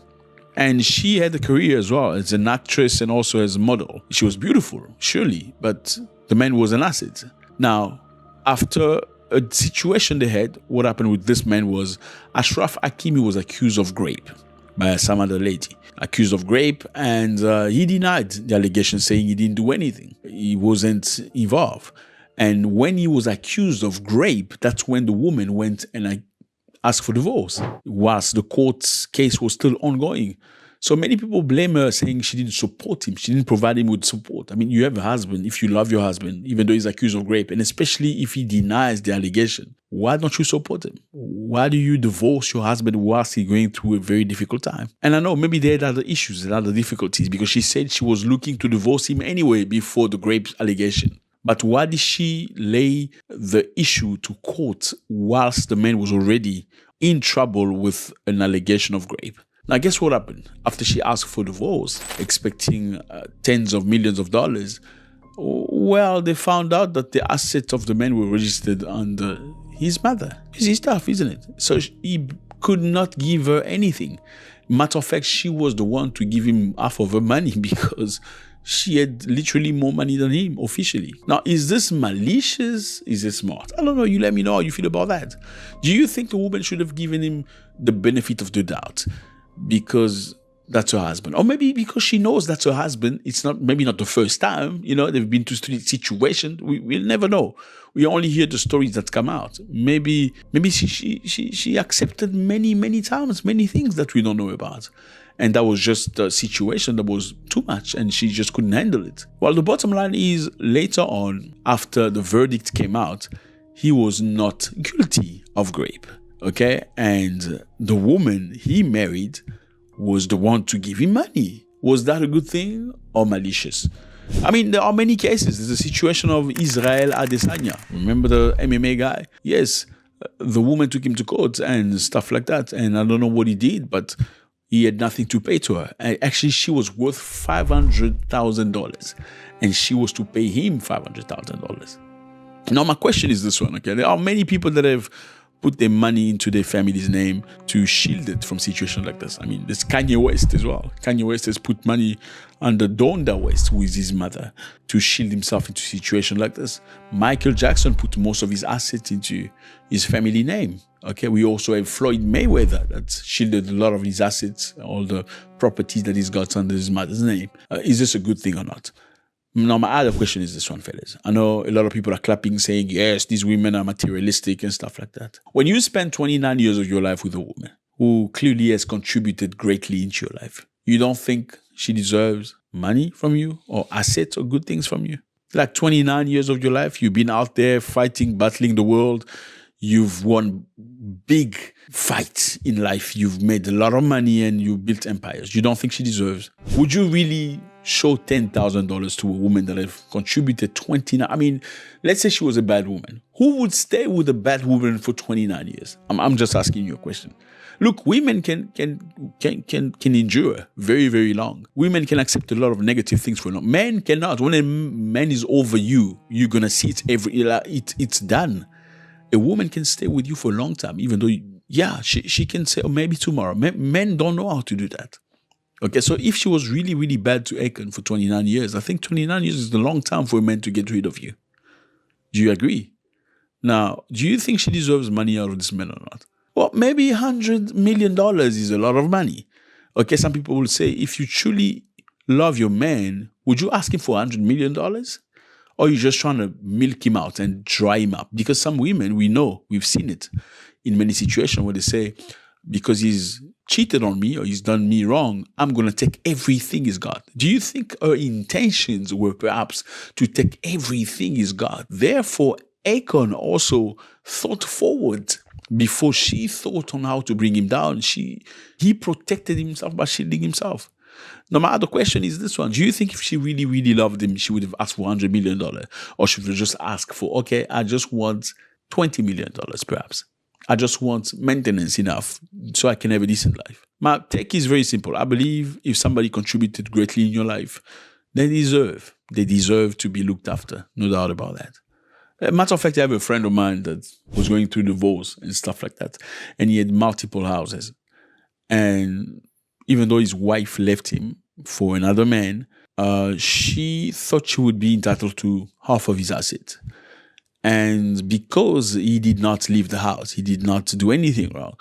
And she had a career as well as an actress and also as a model. She was beautiful, surely, but the man was an asset. Now, after a situation they had, what happened with this man was Ashraf Hakimi was accused of rape by some other lady. Accused of rape, and he denied the allegation, saying he didn't do anything. He wasn't involved. And when he was accused of rape, that's when the woman went and asked for divorce, whilst the court's case was still ongoing. So many people blame her, saying she didn't support him. She didn't provide him with support. I mean, you have a husband. If you love your husband, even though he's accused of rape, and especially if he denies the allegation, why don't you support him? Why do you divorce your husband whilst he's going through a very difficult time? And I know maybe they had other issues and other difficulties because she said she was looking to divorce him anyway before the rape allegation. But why did she lay the issue to court whilst the man was already in trouble with an allegation of rape? Now, guess what happened? After she asked for divorce, expecting tens of millions of dollars, well, they found out that the assets of the man were registered under his mother. It's his stuff, isn't it? So he could not give her anything. Matter of fact, she was the one to give him half of her money because she had literally more money than him officially. Now, is this malicious? Is it smart? I don't know. You let me know how you feel about that. Do you think the woman should have given him the benefit of the doubt because that's her husband? Or maybe because she knows that's her husband. It's not, maybe not the first time, you know, they've been to situations. We'll never know. We only hear the stories that come out. Maybe she accepted many times, many things that we don't know about. And that was just a situation that was too much and she just couldn't handle it. Well, the bottom line is later on, after the verdict came out, he was not guilty of rape, okay? And the woman he married was the one to give him money. Was that a good thing or malicious? I mean, there are many cases. There's a situation of Israel Adesanya. Remember the MMA guy? Yes, the woman took him to court and stuff like that. And I don't know what he did, but he had nothing to pay to her. And actually, she was worth $500,000 and she was to pay him $500,000. Now, my question is this one, okay? There are many people that have put their money into their family's name to shield it from situations like this. I mean, there's Kanye West as well. Kanye West has put money under Donda West, who is his mother, to shield himself into situations like this. Michael Jackson put most of his assets into his family name. Okay, we also have Floyd Mayweather that shielded a lot of his assets, all the properties that he's got under his mother's name. Is this a good thing or not? Now, my other question is this one, fellas. I know a lot of people are clapping, saying, yes, these women are materialistic and stuff like that. When you spend 29 years of your life with a woman who clearly has contributed greatly into your life, you don't think she deserves money from you or assets or good things from you? Like 29 years of your life, you've been out there fighting, battling the world. You've won big fights in life. You've made a lot of money and you built empires. You don't think she deserves? Would you really show $10,000 to a woman that have contributed 29? I mean, let's say she was a bad woman. Who would stay with a bad woman for 29 years? I'm just asking you a question. Look, women can endure very, very long. Women can accept a lot of negative things for long. Men cannot. When a man is over you, you're gonna see it's done. A woman can stay with you for a long time, even though, she can say, oh, maybe tomorrow. Men don't know how to do that. Okay, so if she was really, really bad to Akon for 29 years, I think 29 years is a long time for a man to get rid of you. Do you agree? Now, do you think she deserves money out of this man or not? Well, maybe $100 million is a lot of money. Okay, some people will say, if you truly love your man, would you ask him for $100 million? Or are you just trying to milk him out and dry him up? Because some women, we know, we've seen it in many situations where they say, because he's cheated on me or he's done me wrong, I'm going to take everything he's got. Do you think her intentions were perhaps to take everything he's got? Therefore, Akon also thought forward before she thought on how to bring him down. He protected himself by shielding himself. Now, my other question is this one. Do you think if she really, really loved him, she would have asked for $100 million? Or she would have just asked for, okay, I just want $20 million perhaps. I just want maintenance enough so I can have a decent life. My take is very simple. I believe if somebody contributed greatly in your life, they deserve to be looked after. No doubt about that. Matter of fact, I have a friend of mine that was going through divorce and stuff like that. And he had multiple houses. And even though his wife left him for another man, she thought she would be entitled to half of his assets. And because he did not leave the house, he did not do anything wrong,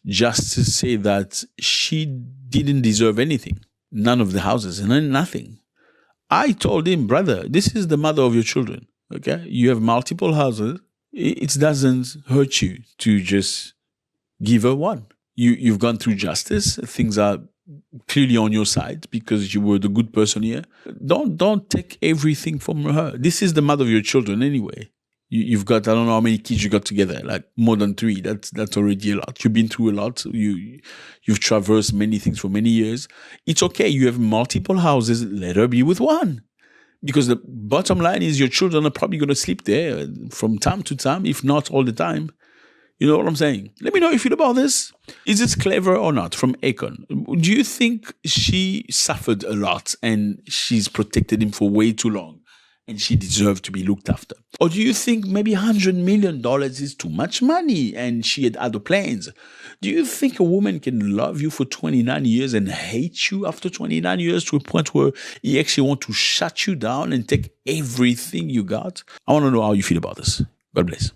just to say that she didn't deserve anything, none of the houses, and nothing. I told him, brother, this is the mother of your children, okay? You have multiple houses. It doesn't hurt you to just give her one. You've gone through justice. Things are clearly on your side because you were the good person here. Don't take everything from her. This is the mother of your children anyway. You've got, I don't know how many kids you got together, like more than 3. That's already a lot. You've been through a lot. You've traversed many things for many years. It's okay. You have multiple houses. Let her be with one. Because the bottom line is your children are probably going to sleep there from time to time, if not all the time. You know what I'm saying? Let me know how you feel about this. Is this clever or not from Akon? Do you think she suffered a lot and she's protected him for way too long? And she deserved to be looked after? Or do you think maybe $100 million is too much money and she had other plans? Do you think a woman can love you for 29 years and hate you after 29 years to a point where he actually wants to shut you down and take everything you got? I want to know how you feel about this. God bless.